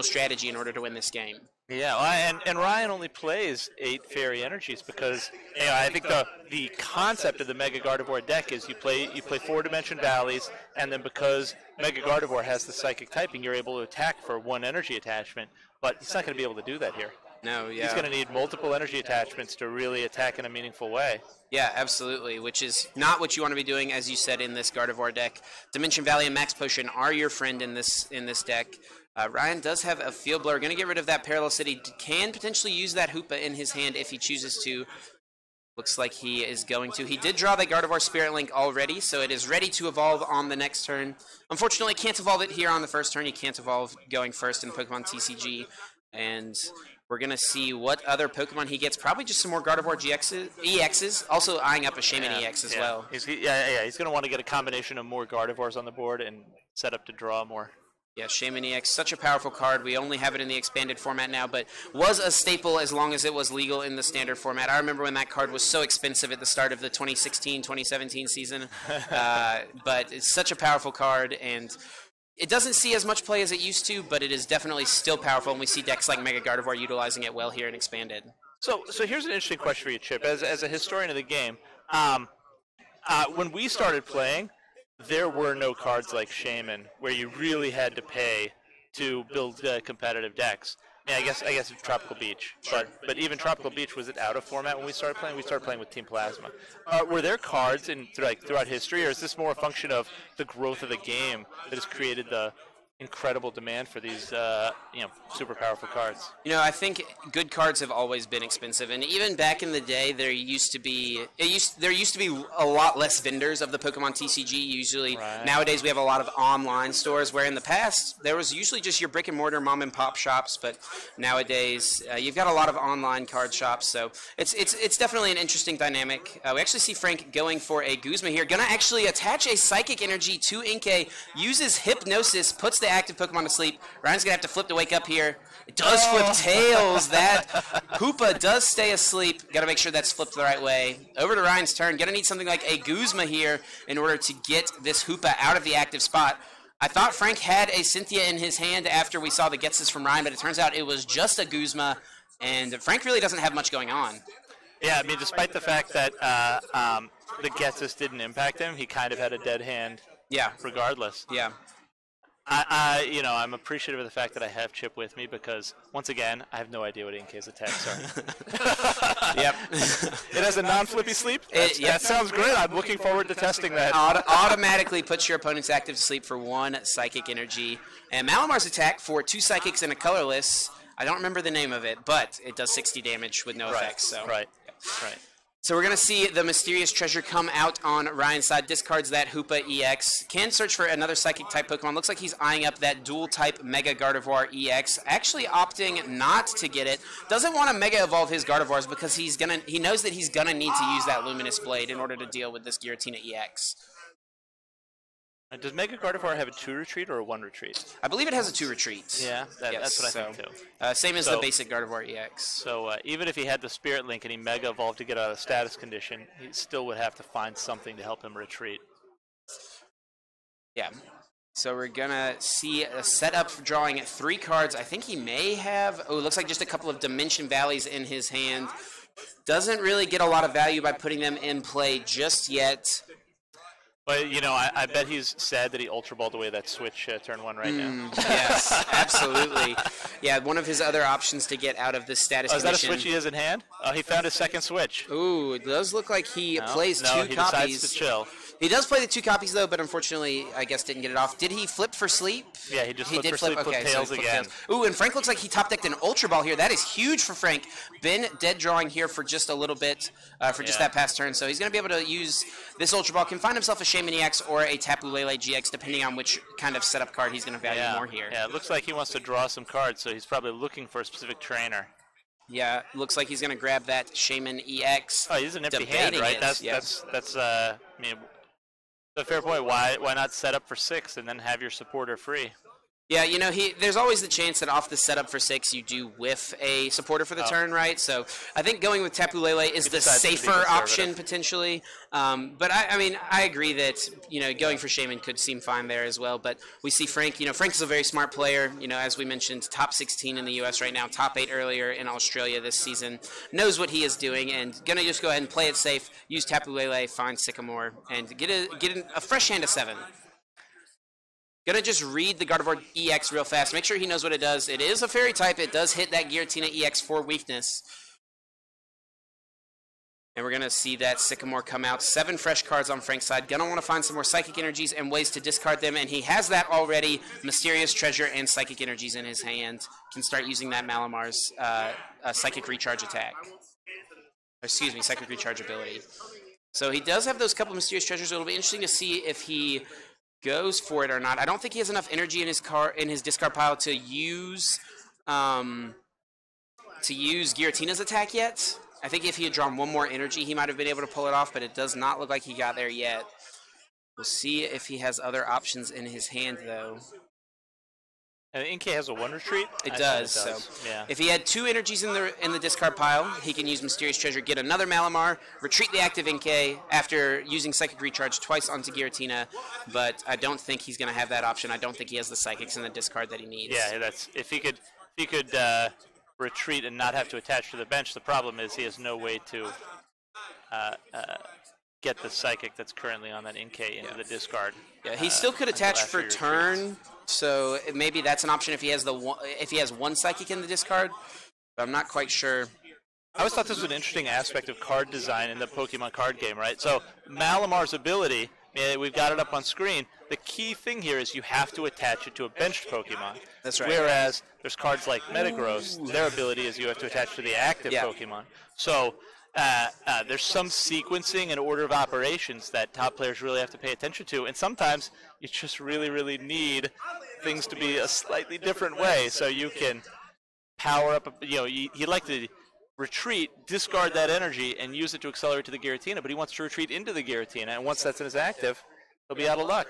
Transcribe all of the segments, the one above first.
strategy in order to win this game. Yeah, well, and Ryan only plays 8 Fairy Energies because I think the concept of the Mega Gardevoir deck is you play 4 Dimension Valleys, and then because Mega Gardevoir has the Psychic typing, you're able to attack for 1 energy attachment. But he's not going to be able to do that here. No, yeah. He's going to need multiple energy attachments to really attack in a meaningful way. Yeah, absolutely, which is not what you want to be doing, as you said, in this Gardevoir deck. Dimension Valley and Max Potion are your friend in this deck. Ryan does have a Field Blower. Going to get rid of that Parallel City. Can potentially use that Hoopa in his hand if he chooses to. Looks like he is going to. He did draw that Gardevoir Spirit Link already, so it is ready to evolve on the next turn. Unfortunately, can't evolve it here on the first turn. You can't evolve going first in Pokemon TCG. And we're going to see what other Pokemon he gets. Probably just some more Gardevoir EXs. Also eyeing up a Shaman EX as well. He's going to want to get a combination of more Gardevoirs on the board and set up to draw more. Yeah, Shaman EX, such a powerful card. We only have it in the expanded format now, but was a staple as long as it was legal in the standard format. I remember when that card was so expensive at the start of the 2016-2017 season. But it's such a powerful card, and it doesn't see as much play as it used to, but it is definitely still powerful, and we see decks like Mega Gardevoir utilizing it well here in expanded. So here's an interesting question for you, Chip. As a historian of the game, when we started playing, there were no cards like Shaman where you really had to pay to build competitive decks. I guess Tropical Beach, but even Tropical Beach, was it out of format when we started playing? We started playing with Team Plasma. Were there cards throughout history, or is this more a function of the growth of the game that has created the incredible demand for these super powerful cards? I think good cards have always been expensive, and even back in the day, there used to be a lot less vendors of the Pokemon TCG. Usually, nowadays we have a lot of online stores, where in the past there was usually just your brick and mortar mom and pop shops, but nowadays you've got a lot of online card shops. So it's definitely an interesting dynamic. We actually see Frank going for a Guzma here, gonna actually attach a Psychic Energy to Inkay, uses Hypnosis, puts the active Pokemon to sleep. Ryan's going to have to flip to wake up here. It does flip tails. That Hoopa does stay asleep. Got to make sure that's flipped the right way. Over to Ryan's turn. Going to need something like a Guzma here in order to get this Hoopa out of the active spot. I thought Frank had a Cynthia in his hand after we saw the Getsis from Ryan, but it turns out it was just a Guzma, and Frank really doesn't have much going on. Yeah, I mean, despite the fact that the Getsis didn't impact him, he kind of had a dead hand. Yeah. Regardless. Yeah. I'm appreciative of the fact that I have Chip with me because, once again, I have no idea what Inkay's attacks are. Yep. It has a non-flippy sleep? That sounds great. I'm looking forward to testing that. Automatically puts your opponent's active to sleep for 1 Psychic Energy. And Malamar's attack for 2 Psychics and a colorless, I don't remember the name of it, but it does 60 damage with no effects. So. Right. So we're going to see the Mysterious Treasure come out on Ryan's side. Discards that Hoopa EX. Can search for another Psychic-type Pokemon. Looks like he's eyeing up that Dual-type Mega Gardevoir EX. Actually opting not to get it. Doesn't want to Mega Evolve his Gardevoirs because he knows that he's going to need to use that Luminous Blade in order to deal with this Giratina EX. Does Mega Gardevoir have a 2 retreat or a 1 retreat? I believe it has a 2 retreat. Yeah, that's what I think too. Same as the basic Gardevoir EX. So even if he had the Spirit Link and he Mega Evolved to get out of status condition, he still would have to find something to help him retreat. Yeah. So we're going to see a setup for drawing 3 cards. I think he may have, it looks like just a couple of Dimension Valleys in his hand. Doesn't really get a lot of value by putting them in play just yet. But, I bet he's sad that he Ultra Balled away that Switch turn 1 right now. Yes, absolutely. Yeah, one of his other options to get out of this status condition. Is that a Switch he has in hand? Oh, he found his second Switch. Ooh, it does look like he plays 2 copies. He decides to chill. He does play the 2 copies, though, but unfortunately, I guess didn't get it off. Did he flip for sleep? Yeah, he just flipped for sleep, flipped tails again. Ooh, and Frank looks like he top-decked an Ultra Ball here. That is huge for Frank. Been dead drawing here for just a little bit, for just that past turn. So he's going to be able to use this Ultra Ball. Can find himself a Shaman EX or a Tapu Lele GX, depending on which kind of setup card he's going to value more here. Yeah, it looks like he wants to draw some cards, so he's probably looking for a specific trainer. Yeah, looks like he's going to grab that Shaman EX. Oh, he's an empty hand, right? That's I mean, a fair point. Why not set up for 6 and then have your supporter free? Yeah, you know, there's always the chance that off the setup for 6 you do whiff a supporter for the turn, right? So I think going with Tapu Lele is the safer option potentially. But I mean, I agree that, you know, going for Shaman could seem fine there as well. But we see Frank, you know, Frank is a very smart player. You know, as we mentioned, top 16 in the U.S. right now, top 8 earlier in Australia this season. Knows what he is doing and going to just go ahead and play it safe, use Tapu Lele, find Sycamore, and get a fresh hand of 7. Gonna just read the Gardevoir EX real fast. Make sure he knows what it does. It is a fairy type. It does hit that Giratina EX for weakness. And we're gonna see that Sycamore come out. 7 fresh cards on Frank's side. Gonna want to find some more Psychic Energies and ways to discard them. And he has that already. Mysterious Treasure and Psychic Energies in his hand. Can start using that Malamar's Psychic Recharge attack. Excuse me, Psychic Recharge ability. So he does have those couple Mysterious Treasures. It'll be interesting to see if he goes for it or not. I don't think he has enough energy in his discard pile to use Giratina's attack yet. I think if he had drawn 1 more energy, he might have been able to pull it off, but it does not look like he got there yet. We'll see if he has other options in his hand, though. And Inkay has a 1 retreat? It does. So yeah. If he had 2 energies in the discard pile, he can use Mysterious Treasure, get another Malamar, retreat the active Inkay after using Psychic Recharge twice onto Giratina. But I don't think he's going to have that option. I don't think he has the Psychics in the discard that he needs. Yeah, that's if he could retreat and not have to attach to the bench. The problem is he has no way to get the Psychic that's currently on that Inkay into the discard. Yeah, he still could attach for turn. So maybe that's an option if he has one Psychic in the discard, but I'm not quite sure. I always thought this was an interesting aspect of card design in the Pokemon card game, right? So Malamar's ability, we've got it up on screen. The key thing here is you have to attach it to a benched Pokemon. That's right. Whereas there's cards like Metagross, their ability is you have to attach to the active Pokemon. So there's some sequencing and order of operations that top players really have to pay attention to, and sometimes you just really, really need things to be a slightly different way so you can power up. He'd like to retreat, discard that energy, and use it to accelerate to the Giratina, but he wants to retreat into the Giratina, and once that's in his active, he'll be out of luck.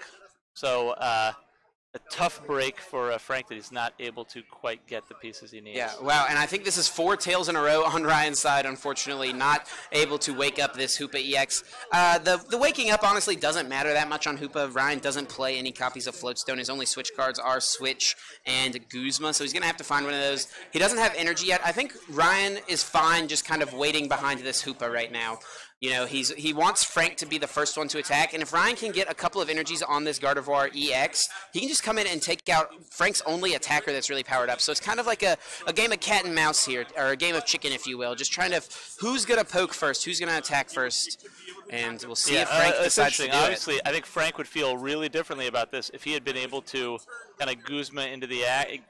So a tough break for Frank that he's not able to quite get the pieces he needs. Yeah, wow, and I think this is 4 tails in a row on Ryan's side, unfortunately, not able to wake up this Hoopa EX. The waking up, honestly, doesn't matter that much on Hoopa. Ryan doesn't play any copies of Floatstone. His only Switch cards are Switch and Guzma, so he's going to have to find one of those. He doesn't have energy yet. I think Ryan is fine just kind of waiting behind this Hoopa right now. You know, he wants Frank to be the first one to attack, and if Ryan can get a couple of energies on this Gardevoir EX, he can just come in and take out Frank's only attacker that's really powered up. So it's kind of like a game of cat and mouse here, or a game of chicken, if you will, just trying to, who's going to poke first, who's going to attack first, and we'll see if Frank decides to do Obviously, I think Frank would feel really differently about this if he had been able to kind of Guzma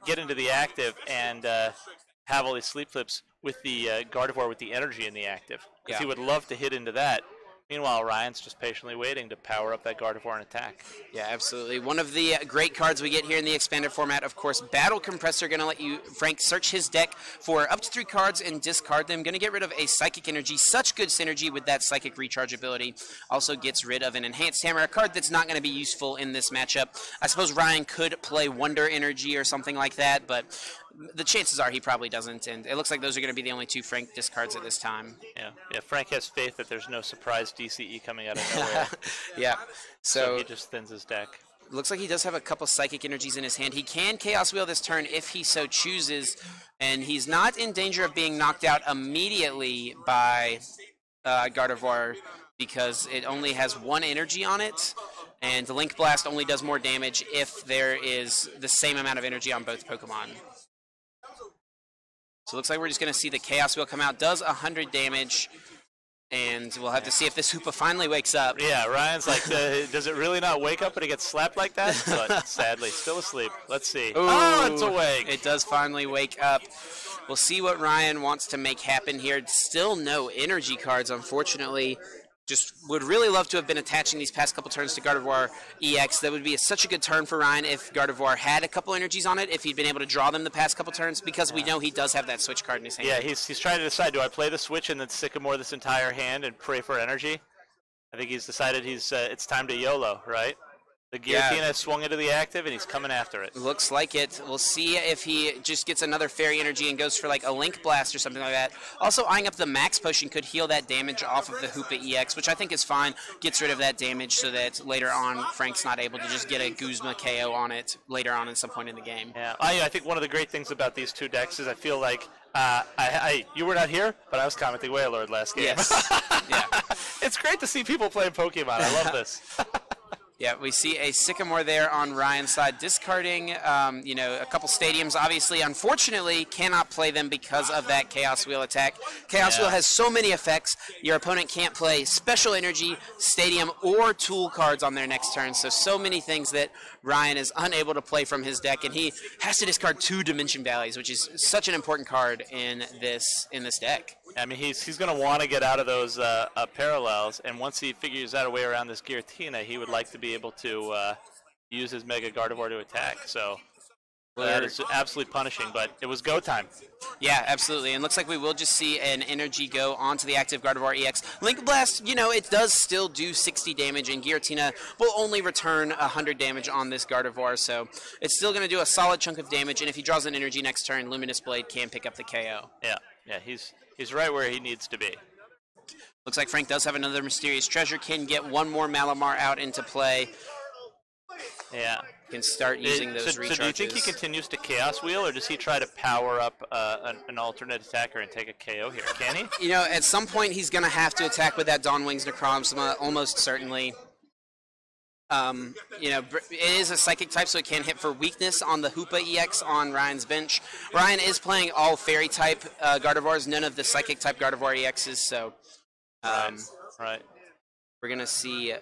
get into the active and have all these sleep flips with the Gardevoir with the energy in the active. Because he would love to hit into that. Meanwhile, Ryan's just patiently waiting to power up that Gardevoir and attack. Yeah, absolutely. One of the great cards we get here in the expanded format, of course, Battle Compressor. Going to let Frank, search his deck for up to 3 cards and discard them. Going to get rid of a Psychic Energy. Such good synergy with that Psychic Recharge ability. Also gets rid of an Enhanced Hammer, a card that's not going to be useful in this matchup. I suppose Ryan could play Wonder Energy or something like that, but the chances are he probably doesn't, and it looks like those are going to be the only 2 Frank discards at this time. Yeah. Frank has faith that there's no surprise DCE coming out of nowhere. Yeah. So he just thins his deck. Looks like he does have a couple Psychic Energies in his hand. He can Chaos Wheel this turn if he so chooses, and he's not in danger of being knocked out immediately by Gardevoir because it only has 1 energy on it, and the Link Blast only does more damage if there is the same amount of energy on both Pokemon. So it looks like we're just going to see the Chaos Wheel come out. Does 100 damage, and we'll have to see if this Hoopa finally wakes up. Yeah, Ryan's like, does it really not wake up when it gets slapped like that? But sadly, still asleep. Let's see. Ooh, oh, it's awake. It does finally wake up. We'll see what Ryan wants to make happen here. Still no energy cards, unfortunately. Just would really love to have been attaching these past couple turns to Gardevoir EX. That would be such a good turn for Ryan if Gardevoir had a couple energies on it, if he'd been able to draw them the past couple turns, because we know he does have that Switch card in his hand. Yeah, he's trying to decide, do I play the Switch and then Sycamore this entire hand and pray for energy? I think he's decided it's time to YOLO, right? The Giratina swung into the active, and he's coming after it. Looks like it. We'll see if he just gets another Fairy Energy and goes for like a Link Blast or something like that. Also, eyeing up the Max Potion could heal that damage off of the Hoopa EX, which I think is fine. Gets rid of that damage so that later on Frank's not able to just get a Guzma KO on it later on at some point in the game. Yeah, I think one of the great things about these two decks is I feel like you were not here, but I was commenting Wailord last game. Yes. Yeah. It's great to see people playing Pokemon. I love this. Yeah, we see a Sycamore there on Ryan's side, discarding, a couple stadiums. Obviously, unfortunately, cannot play them because of that Chaos Wheel attack. Chaos Wheel has so many effects. Your opponent can't play Special Energy, Stadium, or Tool cards on their next turn. So many things that Ryan is unable to play from his deck, and he has to discard 2 Dimension Valleys, which is such an important card in this deck. I mean, he's going to want to get out of those parallels, and once he figures out a way around this Giratina, he would like to be able to use his Mega Gardevoir to attack. So that is absolutely punishing, but it was go time. Yeah, absolutely. And looks like we will just see an energy go onto the active Gardevoir EX. Link Blast, it does still do 60 damage, and Giratina will only return 100 damage on this Gardevoir, so it's still going to do a solid chunk of damage, and if he draws an energy next turn, Luminous Blade can pick up the KO. Yeah, he's right where he needs to be. Looks like Frank does have another Mysterious Treasure, can get one more Malamar out into play. Yeah. Can start using those recharges. So do you think he continues to Chaos Wheel, or does he try to power up an alternate attacker and take a KO here? Can he? At some point he's going to have to attack with that Dawn Wings Necrozma, almost certainly. It is a Psychic type, so it can hit for weakness on the Hoopa EX on Ryan's bench. Ryan is playing all Fairy type Gardevoirs, none of the Psychic type Gardevoir EXs, so right. We're going to see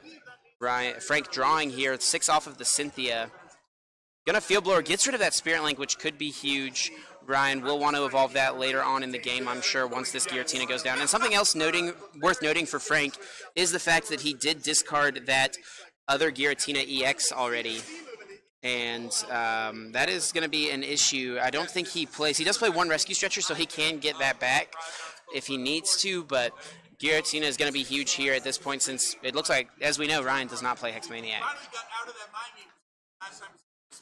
Frank drawing here, 6 off of the Cynthia. Gonna Field Blower, gets rid of that Spirit Link, which could be huge. Ryan will want to evolve that later on in the game, I'm sure, once this Giratina goes down. And something else worth noting for Frank is the fact that he did discard that other Giratina EX already. And that is going to be an issue. I don't think he plays. He does play 1 Rescue Stretcher, so he can get that back if he needs to, but Giratina is going to be huge here at this point, since it looks like, as we know, Ryan does not play Hexmaniac.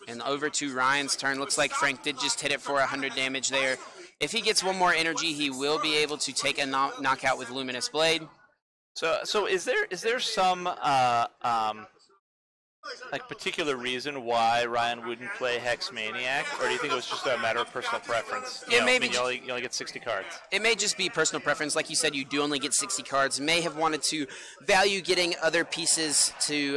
And over to Ryan's turn. Looks like Frank did just hit it for 100 damage there. If he gets one more energy, he will be able to take a knockout with Luminous Blade. So is there some particular reason why Ryan wouldn't play Hexmaniac, or do you think it was just a matter of personal preference? You only get 60 cards. It may just be personal preference. Like you said, you do only get 60 cards. May have wanted to value getting other pieces to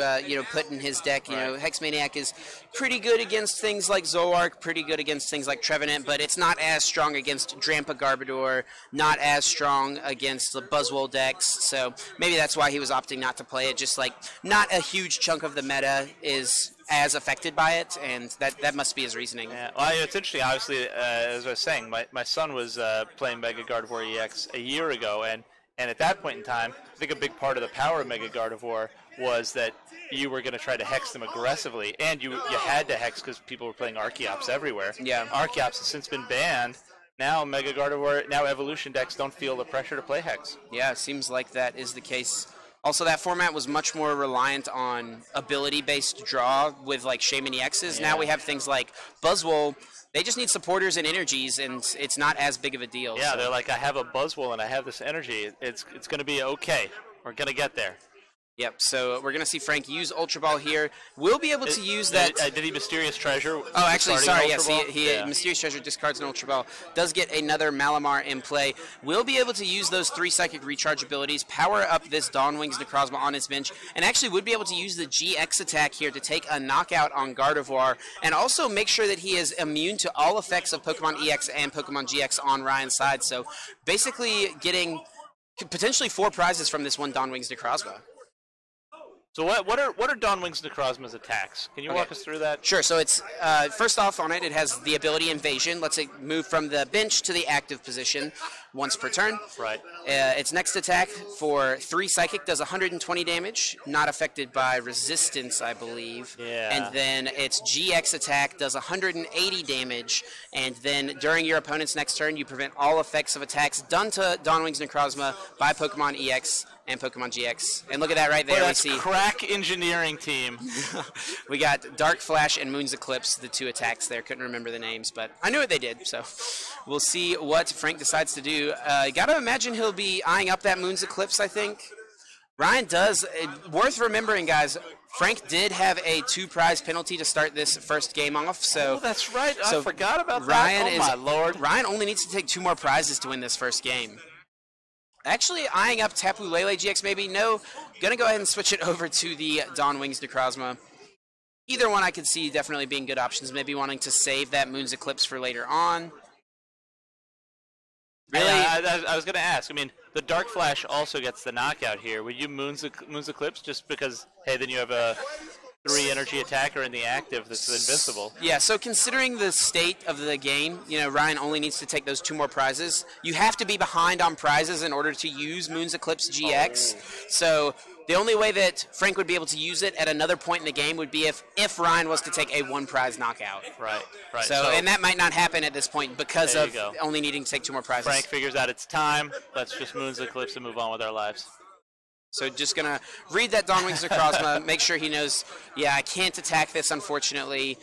put in his deck. Hexmaniac is pretty good against things like Zoroark, pretty good against things like Trevenant, but it's not as strong against Drampa Garbodor, not as strong against the Buzzwole decks. So maybe that's why he was opting not to play it. Just like not a huge chunk of the meta is as affected by it, and that must be his reasoning. Yeah, well, it's interesting. Obviously, as I was saying, my son was playing Mega Gardevoir EX a year ago, and at that point in time, I think a big part of the power of Mega Gardevoir was that you were going to try to hex them aggressively, and you had to hex because people were playing Archeops everywhere. Yeah. Archeops has since been banned. Now Mega Gardevoir, now Evolution decks don't feel the pressure to play hex. Yeah, it seems like that is the case. Also, that format was much more reliant on ability-based draw with, like, Shaman EXs. Yeah. Now we have things like Buzzwole. They just need supporters and energies, and it's not as big of a deal. Yeah, so. They're like, I have a Buzzwole and I have this energy. It's going to be okay. We're going to get there. Yep, so we're going to see Frank use Ultra Ball here. We'll be able to use that. Did he Mysterious Treasure? Oh, actually, sorry, yes. He Mysterious Treasure discards an Ultra Ball. Does get another Malamar in play. We'll be able to use those 3 Psychic Recharge abilities, power up this Dawn Wings Necrozma on his bench, and actually would be able to use the GX attack here to take a knockout on Gardevoir, and also make sure that he is immune to all effects of Pokemon EX and Pokemon GX on Ryan's side. So basically getting potentially 4 prizes from this one Dawn Wings Necrozma. So what are Dawn Wings Necrozma's attacks? Can you walk us through that? Sure. So it's first off on it has the ability Invasion. Lets it move from the bench to the active position once per turn. Right. Its next attack for 3 Psychic does 120 damage, not affected by resistance, I believe. Yeah. And then its GX attack does 180 damage, and then during your opponent's next turn, you prevent all effects of attacks done to Dawn Wings Necrozma by Pokemon EX and Pokemon GX. And look at that right there. Boy, we that's see crack engineering team. we got Dark Flash and Moon's Eclipse, the 2 attacks there. Couldn't remember the names, but I knew what they did. So we'll see what Frank decides to do. Got to imagine he'll be eyeing up that Moon's Eclipse, I think. Ryan does. Worth remembering, guys. Frank did have a 2-prize penalty to start this first game off. So that's right. I forgot about Ryan that. Oh, my Lord. Ryan only needs to take 2 more prizes to win this first game. Actually, eyeing up Tapu Lele GX maybe. No, going to go ahead and switch it over to the Dawn Wings Necrozma. Either one I could see definitely being good options. Maybe wanting to save that Moon's Eclipse for later on. Really? I was going to ask. I mean, the Dark Flash also gets the knockout here. Would you Moon's Eclipse just because, hey, then you have a 3 energy attacker in the active that's invincible? Yeah, so considering the state of the game, you know, Ryan only needs to take those 2 more prizes. You have to be behind on prizes in order to use Moon's Eclipse GX. So the only way that Frank would be able to use it at another point in the game would be if Ryan was to take a 1-prize knockout. Right. So, and that might not happen at this point because of only needing to take 2 more prizes. Frank figures out it's time. Let's just Moon's Eclipse and move on with our lives. So just going to read that Dawn Wings Necrozma, make sure he knows, yeah, I can't attack this, unfortunately.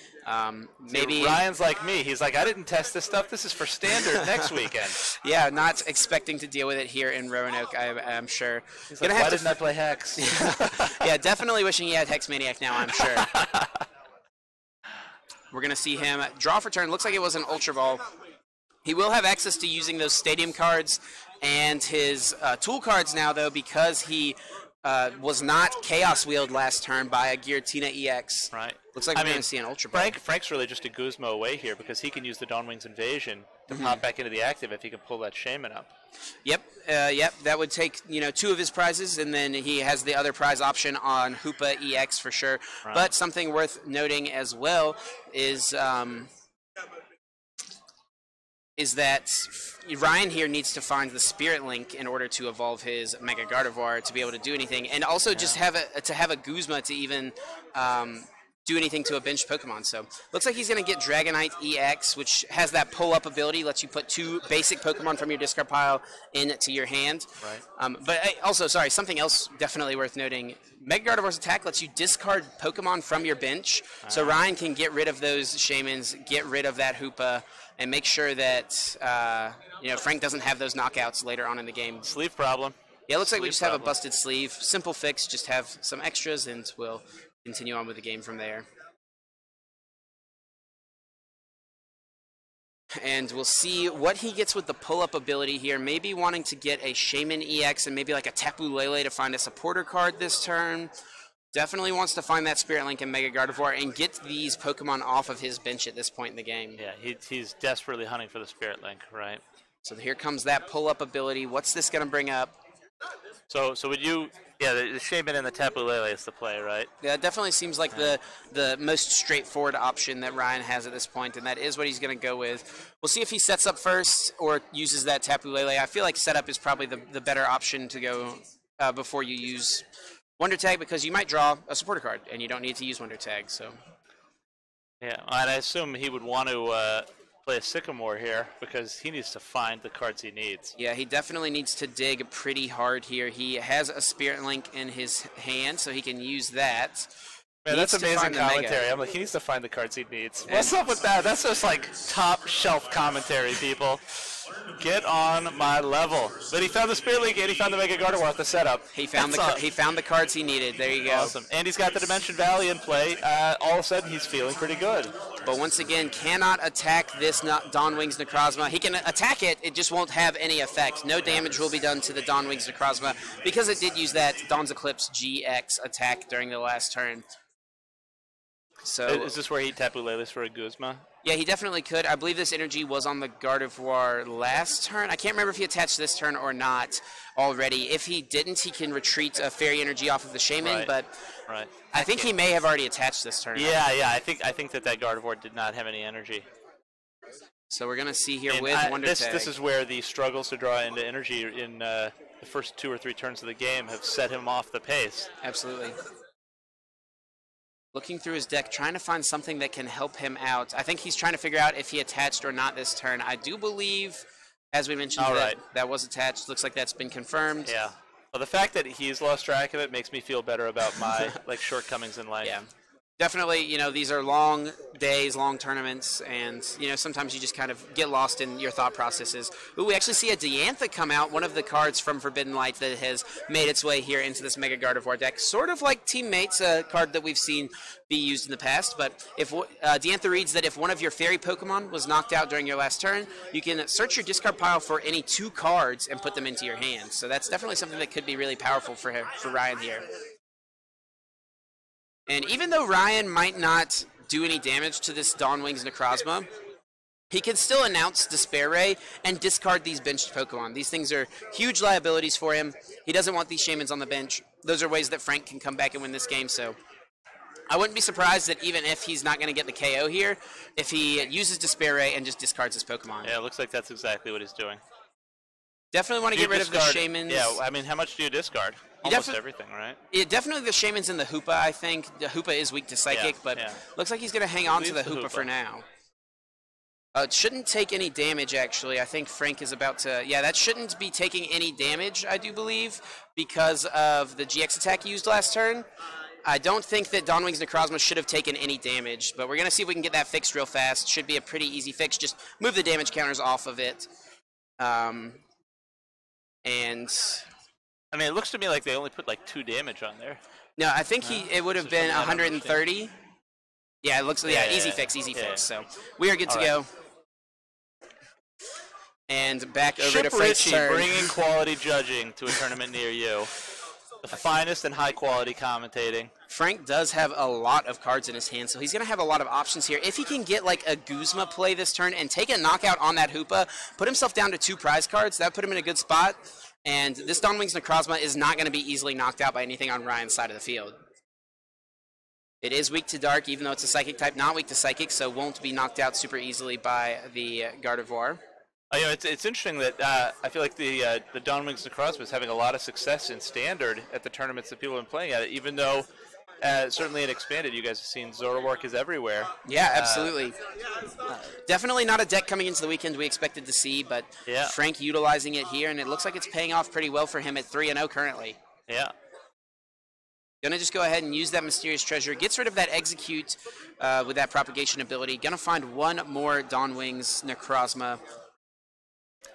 Maybe Ryan's like me. He's like, I didn't test this stuff. This is for standard next weekend. Yeah, not expecting to deal with it here in Roanoke, I'm sure. He's like, why didn't I play Hex? Yeah, definitely wishing he had Hex Maniac now, I'm sure. We're going to see him draw for turn. Looks like it was an Ultra Ball. He will have access to using those Stadium cards and his tool cards now, though, because he was not Chaos Wheeled last turn by a Giratina EX. Right. Looks like we're going to see an Ultra Ball. Frank's really just a Guzmo away here because he can use the Dawn Wings Invasion to pop back into the active if he can pull that Shaman up. Yep, that would take 2 of his prizes, and then he has the other prize option on Hoopa EX for sure. Right. But something worth noting as well is that Ryan here needs to find the Spirit Link in order to evolve his Mega Gardevoir to be able to do anything, and also just have a Guzma to even do anything to a bench Pokemon. So looks like he's going to get Dragonite EX, which has that pull-up ability, lets you put 2 basic Pokemon from your discard pile into your hand. Right. But also, sorry, something else definitely worth noting. Mega Gardevoir's attack lets you discard Pokemon from your bench, so Ryan can get rid of those Shamans, get rid of that Hoopa, and make sure that Frank doesn't have those knockouts later on in the game. Sleeve problem. Yeah, it looks like we just have a busted sleeve. Simple fix, just have some extras, and we'll continue on with the game from there. And we'll see what he gets with the pull-up ability here. Maybe wanting to get a Shaman EX and maybe like a Tapu Lele to find a supporter card this turn. Definitely wants to find that Spirit Link and Mega Gardevoir and get these Pokemon off of his bench at this point in the game. Yeah, he's desperately hunting for the Spirit Link, right? So here comes that pull-up ability. What's this going to bring up? So would you... Yeah, the Shaman and the Tapu Lele is the play, right? Yeah, it definitely seems like the most straightforward option that Ryan has at this point, and that is what he's going to go with. We'll see if he sets up first or uses that Tapu Lele. I feel like setup is probably the better option to go before you use Wonder Tag, because you might draw a supporter card, and you don't need to use Wonder Tag. So. Yeah, and I assume he would want to play a Sycamore here because he needs to find the cards he needs. Yeah, he definitely needs to dig pretty hard here. He has a Spirit Link in his hand, so he can use that. Man, that's amazing commentary. I'm like, he needs to find the cards he needs. What's up with that? That's just like top shelf commentary, people. Get on my level. But he found the Spirit Link and he found the Mega Gardevoir at the setup. He found the cards he needed. There you go. Awesome. And he's got the Dimension Valley in play. All of a sudden, he's feeling pretty good. But once again, cannot attack this Dawn Wings Necrozma. He can attack it, it just won't have any effect. No damage will be done to the Dawn Wings Necrozma because it did use that Dawn's Eclipse GX attack during the last turn. So is this where he Tapu Leles for a Guzma? Yeah, he definitely could. I believe this energy was on the Gardevoir last turn. I can't remember if he attached this turn or not already. If he didn't, he can retreat a Fairy Energy off of the Shaman, but I think he may have already attached this turn. Yeah, I think that Gardevoir did not have any energy. So we're going to see here with Wonder Tag. This is where the struggles to draw into energy in the first 2 or 3 turns of the game have set him off the pace. Absolutely. Looking through his deck, trying to find something that can help him out. I think he's trying to figure out if he attached or not this turn. I do believe, as we mentioned, that was attached. Looks like that's been confirmed. Yeah. Well, the fact that he's lost track of it makes me feel better about my shortcomings in life. Yeah. Definitely, these are long days, long tournaments, and, sometimes you just kind of get lost in your thought processes. Ooh, we actually see a Diantha come out, one of the cards from Forbidden Light that has made its way here into this Mega Gardevoir deck. Sort of like Teammates, a card that we've seen be used in the past, but if Diantha reads that if one of your fairy Pokemon was knocked out during your last turn, you can search your discard pile for any 2 cards and put them into your hand. So that's definitely something that could be really powerful for Ryan here. And even though Ryan might not do any damage to this Dawnwing's Necrozma, he can still announce Despair Ray and discard these benched Pokemon. These things are huge liabilities for him. He doesn't want these Shamans on the bench. Those are ways that Frank can come back and win this game, so I wouldn't be surprised that even if he's not going to get the KO here, if he uses Despair Ray and just discards his Pokemon. Yeah, it looks like that's exactly what he's doing. Definitely want to get rid of the Shamans. Yeah, I mean, how much do you discard? Almost everything, right? Yeah, definitely the Shamans and the Hoopa, I think. The Hoopa is weak to Psychic, but looks like he's going to hang on to the Hoopa for now. It shouldn't take any damage, actually. I think Frank is about to... Yeah, that shouldn't be taking any damage, I do believe, because of the GX attack used last turn. I don't think that Dawnwing's Necrozma should have taken any damage, but we're going to see if we can get that fixed real fast. Should be a pretty easy fix. Just move the damage counters off of it. And I mean, it looks to me like they only put 2 damage on there. No, I think it would have been 130. Yeah, it looks easy fix. So we are good to go. And back over to Frank's turn. Bringing quality judging to a tournament near you. The finest and high quality commentating. Frank does have a lot of cards in his hand, so he's going to have a lot of options here. If he can get a Guzma play this turn and take a knockout on that Hoopa, put himself down to 2 prize cards, that would put him in a good spot. And this Dawnwing's Necrozma is not going to be easily knocked out by anything on Ryan's side of the field. It is weak to Dark, even though it's a Psychic type, not weak to Psychic, so won't be knocked out super easily by the Gardevoir. It's interesting that I feel like the Dawnwing's Necrozma is having a lot of success in Standard at the tournaments that people have been playing at it, even though certainly in Expanded you guys have seen Zoroark is everywhere. Yeah, absolutely. Definitely not a deck coming into the weekend we expected to see, but Frank utilizing it here, and it looks like it's paying off pretty well for him at 3-0 currently. Yeah. Gonna just go ahead and use that Mysterious Treasure. Gets rid of that Execute with that Propagation ability. Gonna find one more Dawnwing's Necrozma.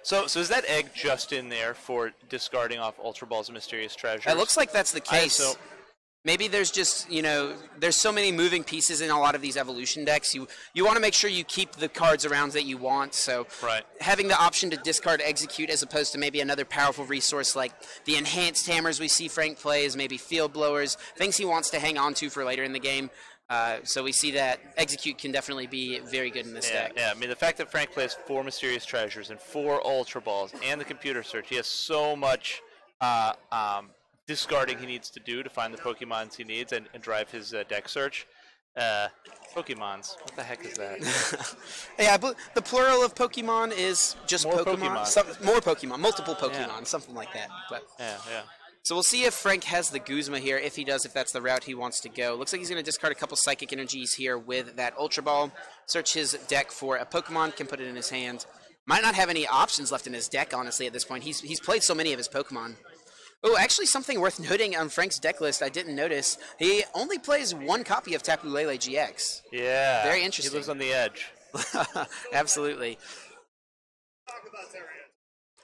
So is that egg just in there for discarding off Ultra Ball's Mysterious Treasure? It looks like that's the case. Maybe there's just, there's so many moving pieces in a lot of these evolution decks. You want to make sure you keep the cards around that you want. So having the option to discard Execute as opposed to maybe another powerful resource like the Enhanced Hammers we see Frank plays, maybe Field Blowers, things he wants to hang on to for later in the game. So we see that Execute can definitely be very good in this deck. Yeah, I mean, the fact that Frank plays 4 Mysterious Treasures and 4 Ultra Balls and the Computer Search, he has so much discarding he needs to do to find the Pokemons he needs and drive his deck search. Pokemons, what the heck is that? Yeah, but the plural of Pokemon is just more Pokemon. More Pokemon, multiple Pokemon, something like that. But yeah. So we'll see if Frank has the Guzma here. If he does, if that's the route he wants to go. Looks like he's going to discard a couple Psychic Energies here with that Ultra Ball. Search his deck for a Pokemon, can put it in his hand. Might not have any options left in his deck, honestly, at this point. He's played so many of his Pokemon. Oh, actually something worth noting on Frank's deck list I didn't notice. He only plays 1 copy of Tapu Lele GX. Yeah. Very interesting. He lives on the edge. Absolutely.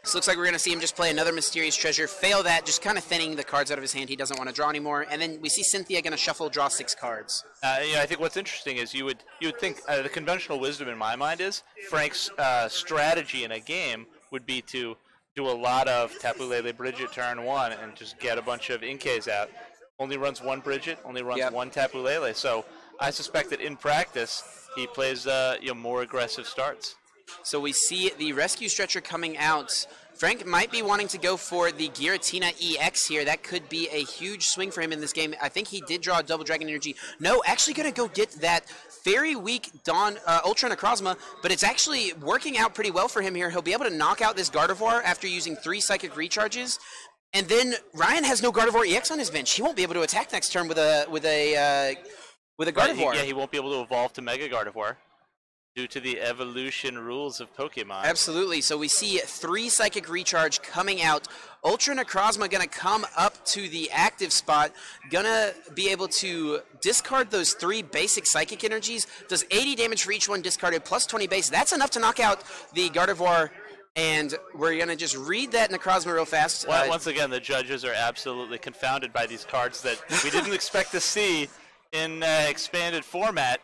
So looks like we're going to see him just play another Mysterious Treasure, fail that, just kind of thinning the cards out of his hand he doesn't want to draw anymore, and then we see Cynthia going to shuffle, draw 6 cards. I think what's interesting is you would think the conventional wisdom in my mind is Frank's strategy in a game would be to do a lot of Tapu Lele Bridget turn 1 and just get a bunch of Inkays out. Only runs 1 Bridget, only runs 1 Tapu Lele, so I suspect that in practice he plays more aggressive starts. So we see the Rescue Stretcher coming out. Frank might be wanting to go for the Giratina EX here. That could be a huge swing for him in this game. I think he did draw a Double Dragon Energy. No, actually going to go get that very weak Ultra Necrozma, but it's actually working out pretty well for him here. He'll be able to knock out this Gardevoir after using 3 Psychic Recharges. And then Ryan has no Gardevoir EX on his bench. He won't be able to attack next turn with a Gardevoir. He won't be able to evolve to Mega Gardevoir. due to the evolution rules of Pokemon. Absolutely. So we see 3 Psychic Recharge coming out. Ultra Necrozma going to come up to the active spot. Going to be able to discard those 3 basic Psychic Energies. Does 80 damage for each one discarded, plus 20 base. That's enough to knock out the Gardevoir. And we're going to just read that Necrozma real fast. Well, once again, the judges are absolutely confounded by these cards that we didn't expect to see in expanded format.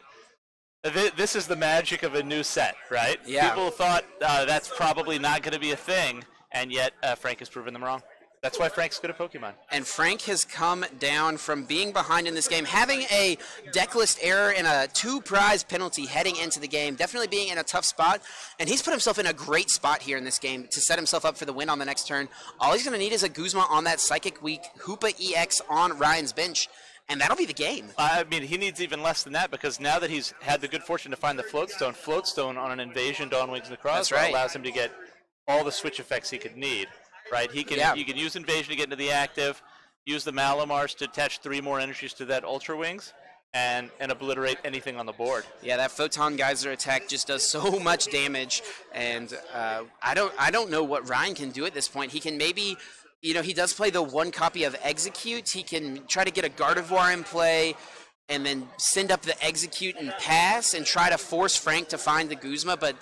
This is the magic of a new set, right? Yeah. People thought that's probably not going to be a thing, and yet Frank has proven them wrong. That's why Frank's good at Pokemon. And Frank has come down from being behind in this game, having a deck list error and a 2-prize penalty heading into the game, definitely being in a tough spot. And he's put himself in a great spot here in this game to set himself up for the win on the next turn. All he's going to need is a Guzma on that Psychic Weak Hoopa EX on Ryan's bench. And that'll be the game. I mean, he needs even less than that, because now that he's had the good fortune to find the Floatstone on an Invasion Dawnwings Necrozma allows him to get all the switch effects he could need, right? He can you can use Invasion to get into the active, use the Malamars to attach 3 more energies to that Ultra Wings, and obliterate anything on the board. Yeah, that Photon Geyser attack just does so much damage, and I don't know what Ryan can do at this point. He can maybe... You know, he does play the 1 copy of Execute. He can try to get a Gardevoir in play and then send up the Execute and pass and try to force Frank to find the Guzma. But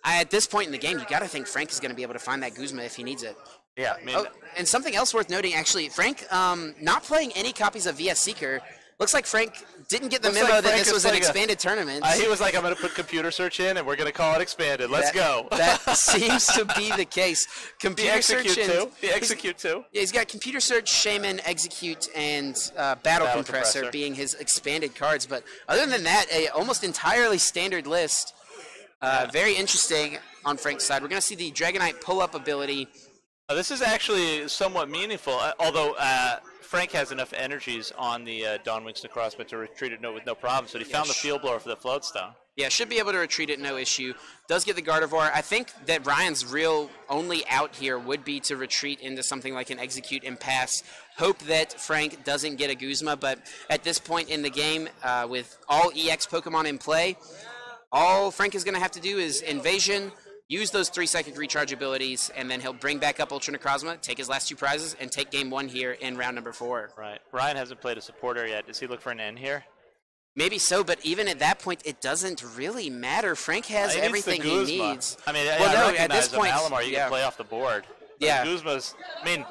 at this point in the game, you got to think Frank is going to be able to find that Guzma if he needs it. Yeah. I mean, and something else worth noting, actually, Frank not playing any copies of VS Seeker. Looks like Frank didn't get the memo that this was an expanded tournament. He was like, I'm going to put computer search in, and we're going to call it expanded. Let's go. That seems to be the case. Computer search too. The Execute too. Yeah, he's got Computer Search, Shaman, Execute, and Battle Compressor being his expanded cards. But other than that, a almost entirely standard list. Very interesting on Frank's side. We're going to see the Dragonite pull-up ability. This is actually somewhat meaningful, although Frank has enough energies on the Dawnwings Necrozma to retreat it with no problems, but he found the Field Blower for the Floatstone. Yeah, should be able to retreat it, no issue. Does get the Gardevoir. I think that Ryan's real only out here would be to retreat into something like an Execute and pass. Hope that Frank doesn't get a Guzma, but at this point in the game, with all EX Pokemon in play, all Frank is going to have to do is Invasion, use those 3 Psychic Recharge abilities, and then he'll bring back up Ultra Necrozma, take his last 2 prizes, and take game 1 here in round number 4. Right. Ryan hasn't played a supporter yet. Does he look for an N here? Maybe so, but even at that point, it doesn't really matter. Frank has everything he needs. I mean, well, no, at this point, Malamar, you can play off the board. But Guzma's, I mean,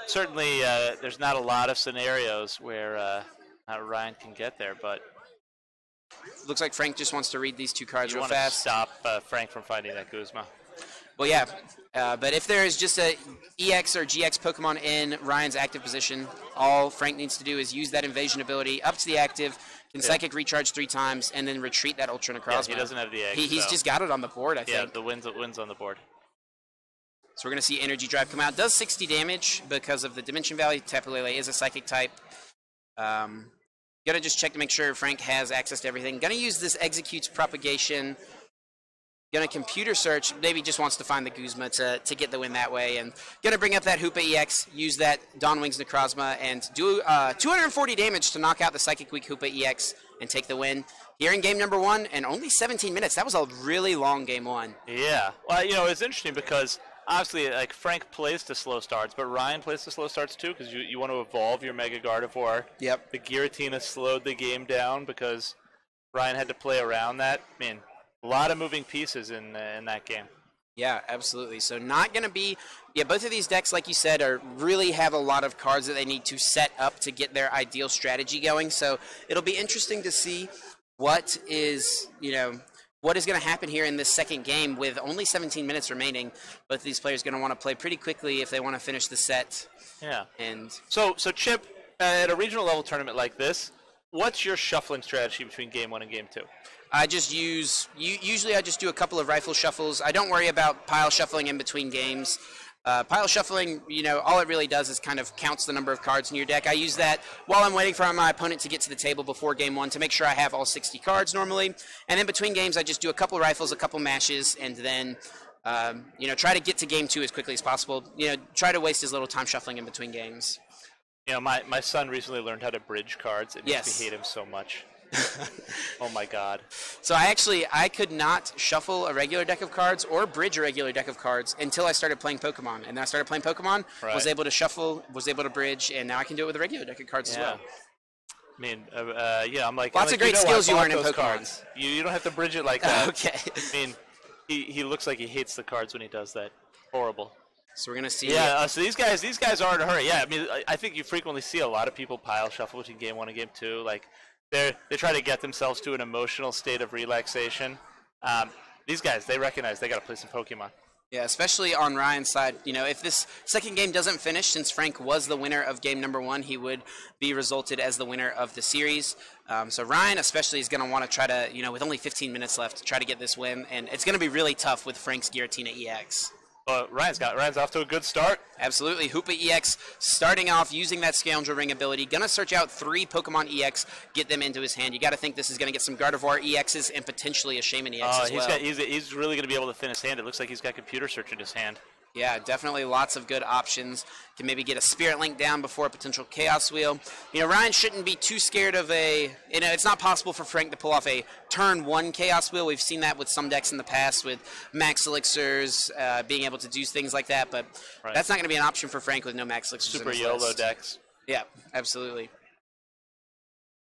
certainly there's not a lot of scenarios where Ryan can get there, but... Looks like Frank just wants to read these 2 cards real fast. You want to stop Frank from finding that Guzma. Well, yeah, but if there is just a EX or GX Pokemon in Ryan's active position, all Frank needs to do is use that Invasion ability up to the active, can Psychic Recharge 3 times, and then retreat that Ultra Necrozma. Yeah, he doesn't have the egg. He's just got it on the board, I think. Yeah, the wins on the board. So we're going to see Energy Drive come out. Does 60 damage because of the Dimension Valley. Tapu Lele is a Psychic type. Gotta just check to make sure Frank has access to everything. Gonna use this Executes Propagation. Gonna Computer Search. Maybe just wants to find the Guzma to get the win that way. And gonna bring up that Hoopa EX, use that Dawnwings Necrozma, and do 240 damage to knock out the Psychic Weak Hoopa EX and take the win. Here in game number 1, and only 17 minutes. That was a really long game 1. Yeah. Well, you know, it's interesting because obviously, like, Frank plays to slow starts, but Ryan plays to slow starts too, because you want to evolve your Mega Gardevoir. Yep. The Giratina slowed the game down because Ryan had to play around that. I mean, a lot of moving pieces in that game. Yeah, absolutely. So not going to be... Yeah, both of these decks, like you said, really have a lot of cards that they need to set up to get their ideal strategy going. So it'll be interesting to see what is, what is going to happen here in this second game with only 17 minutes remaining. Both of these players are going to want to play pretty quickly if they want to finish the set. Yeah. And so Chip, at a regional level tournament like this, what's your shuffling strategy between game 1 and game 2? I just usually I just do a couple of rifle shuffles. I don't worry about pile shuffling in between games. Pile shuffling, all it really does is kind of counts the number of cards in your deck. I use that while I'm waiting for my opponent to get to the table before game 1 to make sure I have all 60 cards normally. And then between games, I just do a couple rifles, a couple mashes, and then, try to get to game 2 as quickly as possible. Try to waste as little time shuffling in between games. My son recently learned how to bridge cards. It makes me hate him so much. Oh my God. So I could not shuffle a regular deck of cards or bridge a regular deck of cards until I started playing Pokemon. And then I started playing Pokemon, was able to shuffle, was able to bridge, and now I can do it with a regular deck of cards as well. I mean, yeah, I'm like... Lots of great skills you learn in Pokemon. Cards. You don't have to bridge it like that. Okay. I mean, he looks like he hates the cards when he does that. Horrible. So we're going to see... Yeah, so these guys are in a hurry. Yeah, I mean, I think you frequently see a lot of people pile shuffle between Game 1 and Game 2. Like, they try to get themselves to an emotional state of relaxation. These guys, they recognize they got to play some Pokemon. Yeah, especially on Ryan's side. You know, if this second game doesn't finish, since Frank was the winner of game number 1, he would be resulted as the winner of the series. So Ryan especially is going to want to try to, you know, with only 15 minutes left, try to get this win. And it's going to be really tough with Frank's Giratina EX. Ryan's off to a good start. Absolutely. Hoopa EX starting off using that Scoundrel Ring ability. Going to search out 3 Pokemon EX, get them into his hand. You got to think this is going to get some Gardevoir EXs and potentially a Shaman EX as well. He's really going to be able to thin his hand. It looks like he's got Computer Search in his hand. Yeah, definitely lots of good options. Can maybe get a Spirit Link down before a potential Chaos Wheel. You know, Ryan shouldn't be too scared of it's not possible for Frank to pull off a turn 1 Chaos Wheel. We've seen that with some decks in the past with Max Elixirs, being able to do things like that, but that's not going to be an option for Frank with no Max Elixirs Super in his YOLO list. decks. Yeah, absolutely.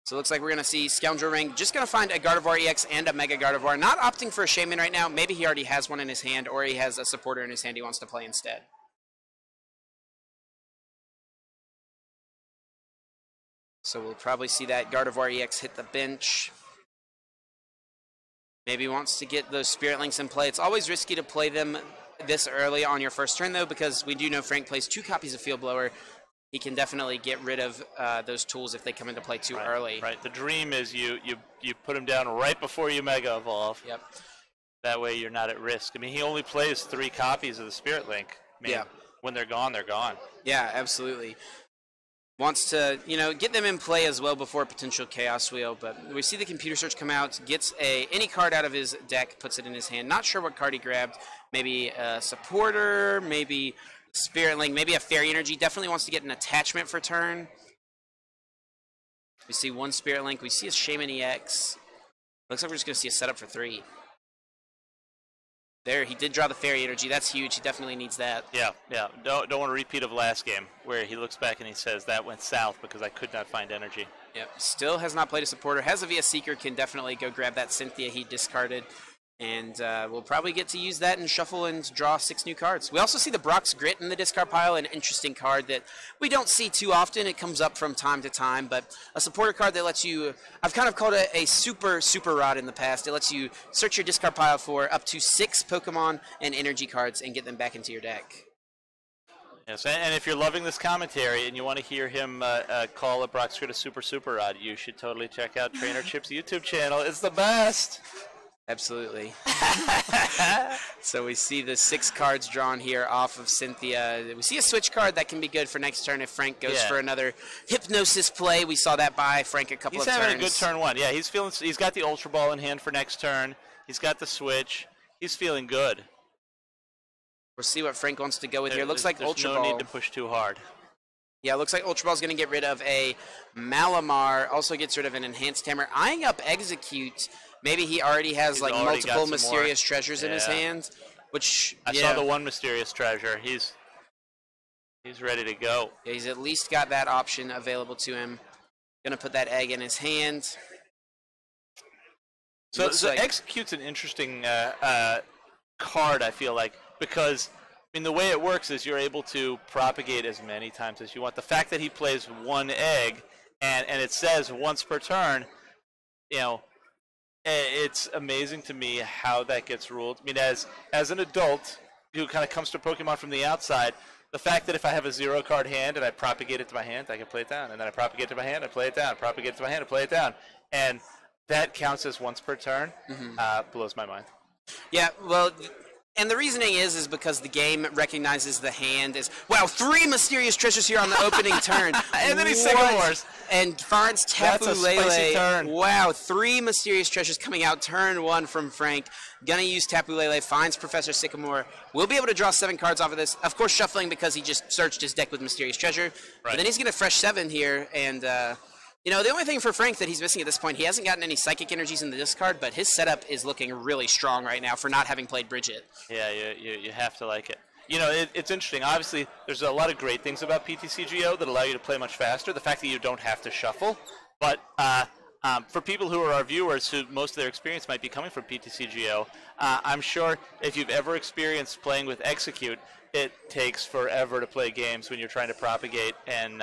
So it looks like we're going to see Scoundrel Ring. Just going to find a Gardevoir EX and a Mega Gardevoir. Not opting for a Shaman right now. Maybe he already has one in his hand, or he has a supporter in his hand he wants to play instead. So we'll probably see that Gardevoir EX hit the bench. Maybe he wants to get those Spirit Links in play. It's always risky to play them this early on your first turn, though, because we do know Frank plays 2 copies of Field Blower. He can definitely get rid of those tools if they come into play too early. Right. The dream is you put him down right before you Mega Evolve. Yep. That way you're not at risk. I mean, he only plays 3 copies of the Spirit Link. I mean, when they're gone, they're gone. Yeah, absolutely. Wants to, you know, get them in play as well before a potential Chaos Wheel. But we see the Computer Search come out, gets any card out of his deck, puts it in his hand. Not sure what card he grabbed. Maybe a Supporter, maybe Spirit Link, maybe a Fairy Energy. Definitely wants to get an attachment for turn. We see 1 Spirit Link. We see a Shaman EX. Looks like we're just going to see a setup for 3. There, he did draw the Fairy Energy. That's huge. He definitely needs that. Yeah. Don't want a repeat of last game where he looks back and he says, that went south because I could not find energy. Yep. Still has not played a supporter. Has a VS Seeker. Can definitely go grab that Cynthia he discarded. And we'll probably get to use that and shuffle and draw 6 new cards. We also see the Brock's Grit in the discard pile, an interesting card that we don't see too often. It comes up from time to time, but a supporter card that lets you, I've kind of called it a super rod in the past. It lets you search your discard pile for up to 6 Pokemon and energy cards and get them back into your deck. Yes, and if you're loving this commentary and you want to hear him call a Brock's Grit a super rod, you should totally check out Trainer Chip's YouTube channel. It's the best. Absolutely. So we see the 6 cards drawn here off of Cynthia. We see a switch card that can be good for next turn if Frank goes for another Hypnosis play. We saw that by Frank a couple of turns. He's having a good turn 1. Yeah, he's got the Ultra Ball in hand for next turn. He's got the switch. He's feeling good. We'll see what Frank wants to go with here. Looks like Ultra Ball. No need to push too hard. Yeah, looks like Ultra Ball's going to get rid of a Malamar. Also gets rid of an Enhanced Hammer. Eyeing up Execute. Maybe he already has like multiple Mysterious Treasures in his hand, which I saw the 1 Mysterious Treasure. He's ready to go. Yeah, he's at least got that option available to him. Gonna put that egg in his hand. So Execute's an interesting card, I feel like, because I mean the way it works is you're able to propagate as many times as you want. The fact that he plays 1 egg and it says once per turn, you know. It's amazing to me how that gets ruled. I mean, as an adult who kind of comes to Pokemon from the outside, the fact that if I have a 0-card hand and I propagate it to my hand, I can play it down. And then I propagate it to my hand, I play it down. Propagate it to my hand, I play it down. And that counts as once per turn. Blows my mind. Yeah, well, and the reasoning is because the game recognizes the hand as, wow, 3 Mysterious Treasures here on the opening turn. And then he Sycamores. And finds Tapu That's a spicy turn. Wow, 3 Mysterious Treasures coming out turn 1 from Frank. Gonna use Tapu Lele, finds Professor Sycamore. We'll be able to draw 7 cards off of this. Of course, shuffling because he just searched his deck with Mysterious Treasure. Right. But then he's gonna fresh 7 here, and You know, the only thing for Frank that he's missing at this point, he hasn't gotten any psychic energies in the discard, but his setup is looking really strong right now for not having played Bridget. Yeah, you have to like it. You know, it's interesting. Obviously, there's a lot of great things about PTCGO that allow you to play much faster. The fact that you don't have to shuffle. But for people who are our viewers, who most of their experience might be coming from PTCGO, I'm sure if you've ever experienced playing with Execute, it takes forever to play games when you're trying to propagate and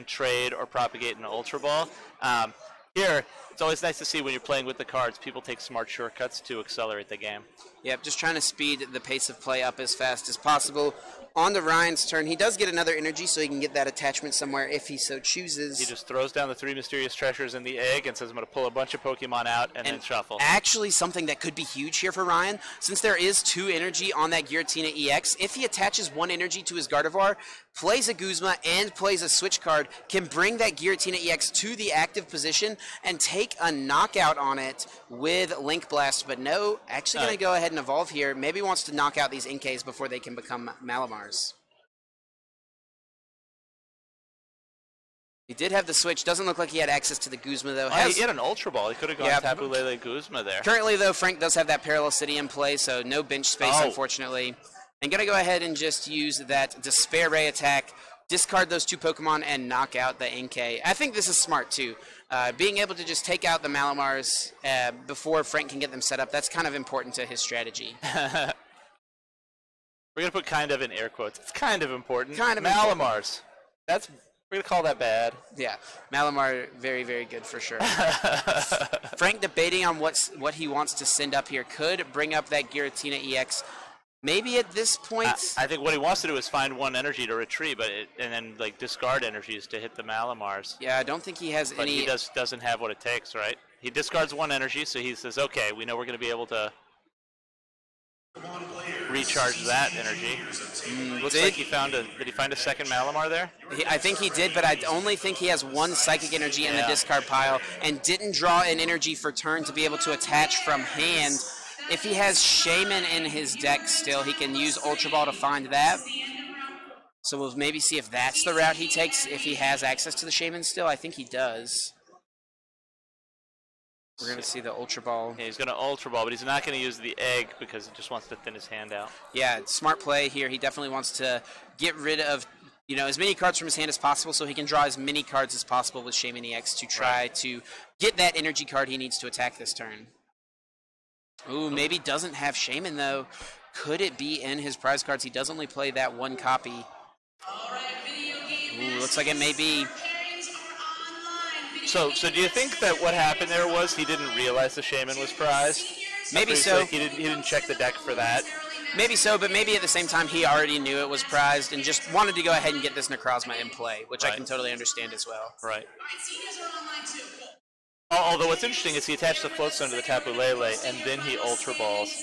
trade or propagate an Ultra Ball. Here, it's always nice to see when you're playing with the cards, people take smart shortcuts to accelerate the game. Yep, just trying to speed the pace of play up as fast as possible. On to Ryan's turn, he does get another energy, so he can get that attachment somewhere if he so chooses. He just throws down the 3 mysterious treasures in the egg and says, I'm going to pull a bunch of Pokemon out and then shuffle. Actually, something that could be huge here for Ryan, since there is 2 energy on that Giratina EX, if he attaches 1 energy to his Gardevoir, plays a Guzma and plays a switch card, can bring that Giratina EX to the active position and take a knockout on it with Link Blast. But no, actually going to go ahead and evolve here. Maybe wants to knock out these Inkays before they can become Malamars. He did have the switch. Doesn't look like he had access to the Guzma, though. He had an Ultra Ball. He could have gone Tapu Lele Guzma there. Currently, though, Frank does have that Parallel City in play, so no bench space, unfortunately. And going to go ahead and just use that Despair Ray attack, discard those 2 Pokemon, and knock out the Inkay. I think this is smart, too. Being able to just take out the Malamars before Frank can get them set up, that's kind of important to his strategy. We're going to put kind of in air quotes. It's kind of important. Kind of Malamars. We're going to call that bad. Yeah, Malamar, very, very good for sure. Frank debating on what he wants to send up here. Could bring up that Giratina EX. Maybe at this point... I think what he wants to do is find 1 energy to retreat, and then like discard energies to hit the Malamars. Yeah, I don't think he has any... But he doesn't have what it takes, right? He discards 1 energy, so he says, okay, we know we're going to be able to recharge that energy. Looks like he found did he find a second Malamar there? I think he did, but I only think he has 1 psychic energy in the discard pile and didn't draw an energy for turn to be able to attach from hand. If he has Shaman in his deck still, he can use Ultra Ball to find that. So we'll maybe see if that's the route he takes, if he has access to the Shaman still. I think he does. We're going to see the Ultra Ball. Yeah, he's going to Ultra Ball, but he's not going to use the egg because he just wants to thin his hand out. Yeah, smart play here. He definitely wants to get rid of, you know, as many cards from his hand as possible so he can draw as many cards as possible with Shaman EX to try to get that energy card he needs to attack this turn. Ooh, maybe doesn't have Shaman, though. Could it be in his prize cards? He does only play that 1 copy. Ooh, looks like it may be. So do you think that what happened there was he didn't realize the Shaman was prized? Maybe so. Like he didn't check the deck for that? Maybe so, but maybe at the same time he already knew it was prized and just wanted to go ahead and get this Necrozma in play, which I can totally understand as well. Right. Although what's interesting is he attached the Floatstone to the Tapu Lele, and then he Ultra Balls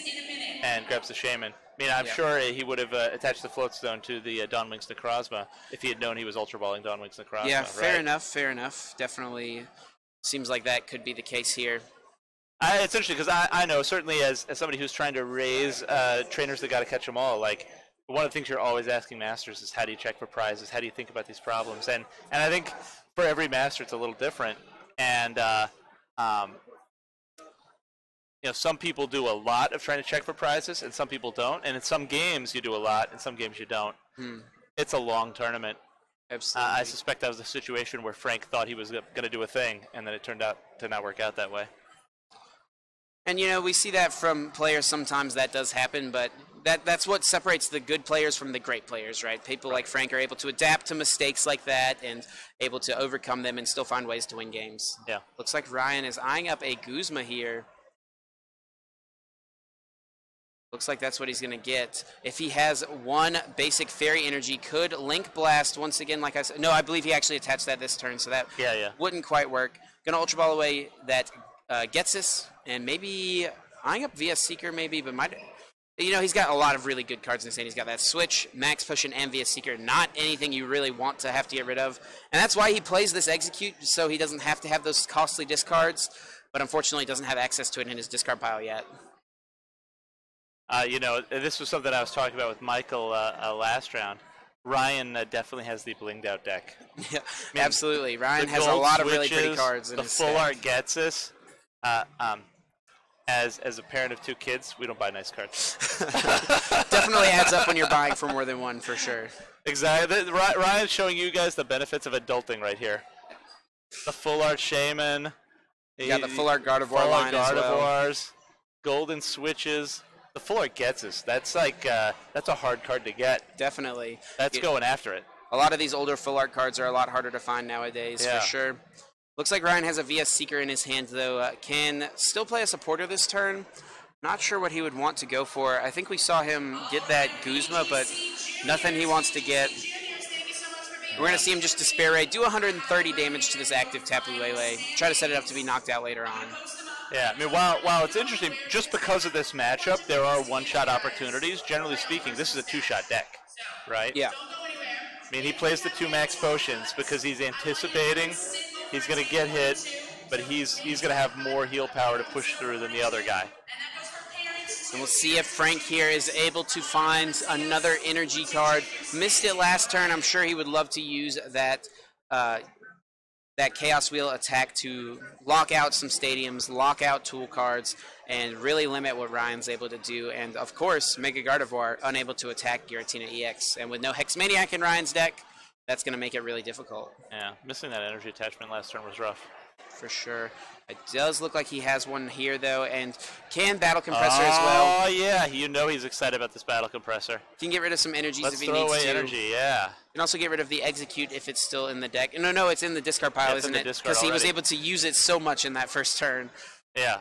and grabs the Shaman. I mean, I'm sure he would have attached the Floatstone to the Dawnwing's Necrozma if he had known he was Ultra Balling Dawnwing's Necrozma. Yeah, fair enough, fair enough. Definitely seems like that could be the case here. It's interesting because I know, certainly as somebody who's trying to raise trainers that got to catch them all, like, one of the things you're always asking masters is how do you check for prizes, how do you think about these problems? And I think for every master it's a little different. And you know, some people do a lot of trying to check for prizes, and some people don't. And in some games you do a lot, and some games you don't. It's a long tournament. Absolutely. I suspect that was the situation where Frank thought he was going to do a thing, and then it turned out to not work out that way. And, you know, we see that from players sometimes that does happen, but that's what separates the good players from the great players, right? People like Frank are able to adapt to mistakes like that and able to overcome them and still find ways to win games. Yeah. Looks like Ryan is eyeing up a Guzma here. Looks like that's what he's going to get. If he has 1 basic fairy energy, could Link Blast once again, like I said. No, I believe he actually attached that this turn, so that wouldn't quite work. Going to Ultra Ball away that Getsis, and maybe eyeing up VS Seeker maybe, but might... You know, he's got a lot of really good cards in his hand. He's got that Switch, Max Potion, and VS Seeker. Not anything you really want to have to get rid of. And that's why he plays this Execute, so he doesn't have to have those costly discards. But unfortunately, doesn't have access to it in his discard pile yet. You know, this was something I was talking about with Michael last round. Ryan definitely has the blinged out deck. Yeah, absolutely. Ryan has a lot of really pretty cards in the his full stack. art gets us. As a parent of 2 kids, we don't buy nice cards. Definitely adds up when you're buying for more than one, for sure. Exactly. Ryan's showing you guys the benefits of adulting right here. The full art Shaman. You got the full art Gardevoir line as well. Golden switches. The full art gets us. That's like that's a hard card to get. Definitely. That's going after it. A lot of these older full art cards are a lot harder to find nowadays, for sure. Looks like Ryan has a VS Seeker in his hand, though. Can still play a supporter this turn. Not sure what he would want to go for. I think we saw him get that Guzma, but nothing he wants to get. We're going to see him just Despair Ray, do 130 damage to this active Tapu Lele. Try to set it up to be knocked out later on. Yeah, I mean, while it's interesting, just because of this matchup, there are one-shot opportunities. Generally speaking, this is a 2-shot deck, right? Yeah. I mean, he plays the 2 max potions because he's anticipating he's going to get hit, but he's going to have more heal power to push through than the other guy. And we'll see if Frank here is able to find another energy card. Missed it last turn. I'm sure he would love to use that that Chaos Wheel attack to lock out some stadiums, lock out tool cards, and really limit what Ryan's able to do. And, of course, Mega Gardevoir unable to attack Giratina EX. And with no Hexmaniac in Ryan's deck, that's going to make it really difficult. Yeah, missing that energy attachment last turn was rough. For sure. It does look like he has one here, though, and can Battle Compressor as well. Oh, yeah, you know he's excited about this Battle Compressor. Can get rid of some energies Let's if he throw needs away to. energy, yeah. You can also get rid of the Execute if it's still in the deck. No, it's in the discard pile, isn't it? Because he was able to use it so much in that first turn. Yeah.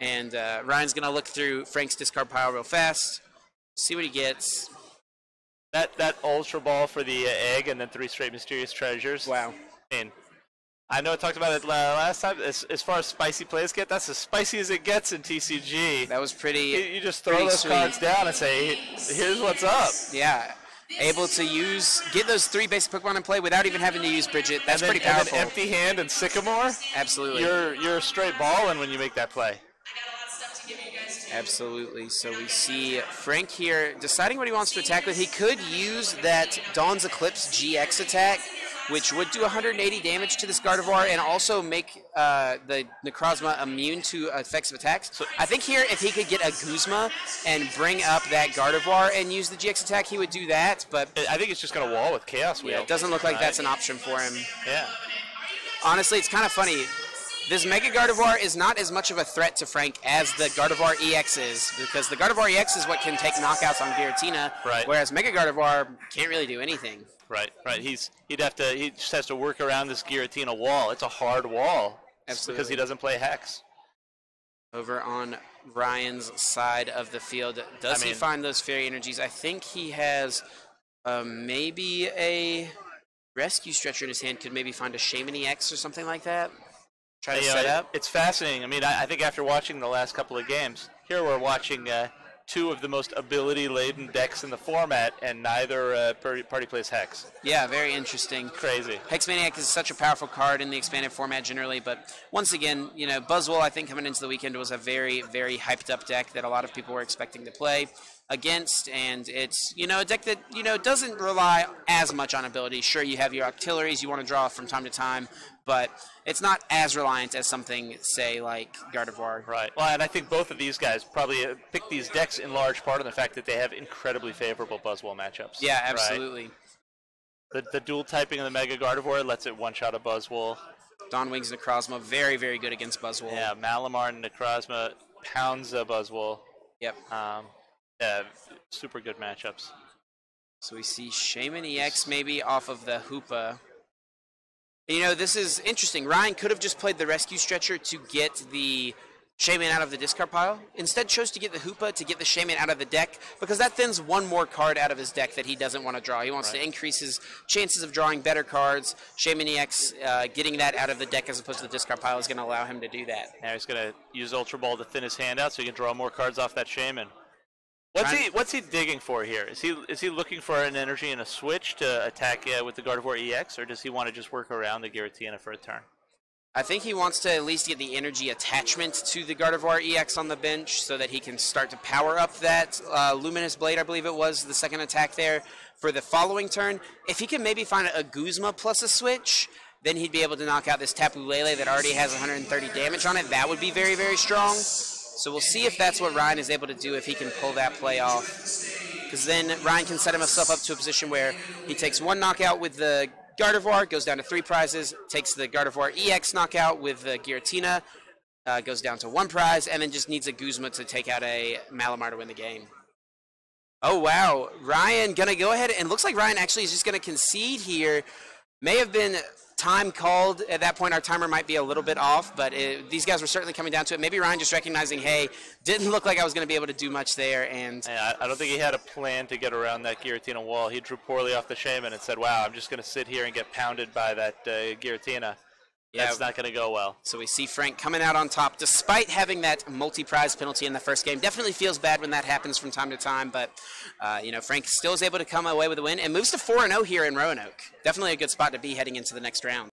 And Ryan's going to look through Frank's discard pile real fast, see what he gets. That Ultra Ball for the egg and then 3 straight Mysterious Treasures. Wow. And I know I talked about it last time. As far as spicy plays get, that's as spicy as it gets in TCG. That was pretty. You just throw those cards down and say, here's what's up. Yeah. Able to get those 3 basic Pokemon in play without even having to use Bridget. That's pretty powerful. And then Empty Hand and Sycamore. Absolutely. You're straight balling when you make that play. Absolutely. So we see Frank here deciding what he wants to attack with. He could use that Dawn's Eclipse GX attack, which would do 180 damage to this Gardevoir and also make the Necrozma immune to effects of attacks. So I think here, if he could get a Guzma and bring up that Gardevoir and use the GX attack, he would do that. But I think it's just going to wall with Chaos Wheel. Yeah, it doesn't look like that's an option for him. Yeah. Honestly, it's kind of funny. This Mega Gardevoir is not as much of a threat to Frank as the Gardevoir EX is, because the Gardevoir EX is what can take knockouts on Giratina, whereas Mega Gardevoir can't really do anything. Right. He just has to work around this Giratina wall. It's a hard wall. Absolutely. Because he doesn't play Hex. Over on Ryan's side of the field, does he find those Fairy Energies? I think he has maybe a Rescue Stretcher in his hand, could maybe find a Shaman EX or something like that. Try to set up. It's fascinating. I mean, I think after watching the last couple of games, here we're watching 2 of the most ability-laden decks in the format, and neither party plays Hex. Yeah, very interesting. Crazy. Hexmaniac is such a powerful card in the expanded format generally, but once again, Buzzwole, I think, coming into the weekend was a very, very hyped-up deck that a lot of people were expecting to play against, and it's, a deck that, doesn't rely as much on ability. Sure, you have your Octilleries you want to draw from time to time, but it's not as reliant as something, say, like Gardevoir. Right. Well, and I think both of these guys probably picked these decks in large part on the fact that they have incredibly favorable Buzzwole matchups. Yeah, absolutely. Right? The dual typing of the Mega Gardevoir lets it one-shot a Buzzwole. Dawnwing's Necrozma, very, very good against Buzzwole. Yeah, Malamar and Necrozma pounds a Buzzwole. Yep. Yeah, super good matchups. So we see Shaman EX maybe off of the Hoopa. This is interesting. Ryan could have just played the Rescue Stretcher to get the Shaman out of the discard pile. Instead chose to get the Hoopa to get the Shaman out of the deck, because that thins one more card out of his deck that he doesn't want to draw. He wants to increase his chances of drawing better cards. Shaman EX, getting that out of the deck as opposed to the discard pile is going to allow him to do that. Now he's going to use Ultra Ball to thin his hand out so he can draw more cards off that Shaman. What's he digging for here? Is he looking for an energy and a switch to attack with the Gardevoir EX, or does he want to just work around the Giratina for a turn? I think he wants to at least get the energy attachment to the Gardevoir EX on the bench so that he can start to power up that Luminous Blade, I believe it was, the second attack there for the following turn. If he can maybe find a Guzma plus a switch, then he'd be able to knock out this Tapu Lele that already has 130 damage on it. That would be very, very strong. So we'll see if that's what Ryan is able to do, if he can pull that play off. Because then Ryan can set himself up to a position where he takes one knockout with the Gardevoir, goes down to 3 prizes, takes the Gardevoir EX knockout with the Giratina, goes down to 1 prize, and then just needs a Guzma to take out a Malamar to win the game. Oh, wow. Ryan going to go ahead, and looks like Ryan actually is just going to concede here. May have been time called. At that point, our timer might be a little bit off, but these guys were certainly coming down to it. Maybe Ryan just recognizing, hey, didn't look like I was going to be able to do much there. And yeah, I don't think he had a plan to get around that Giratina wall. He drew poorly off the Shaman and said, wow, I'm just going to sit here and get pounded by that Giratina. Yeah, that's not going to go well. So we see Frank coming out on top, despite having that multi-prize penalty in the first game. Definitely feels bad when that happens from time to time, but you know, Frank still is able to come away with a win and moves to 4-0 here in Roanoke. Definitely a good spot to be heading into the next round.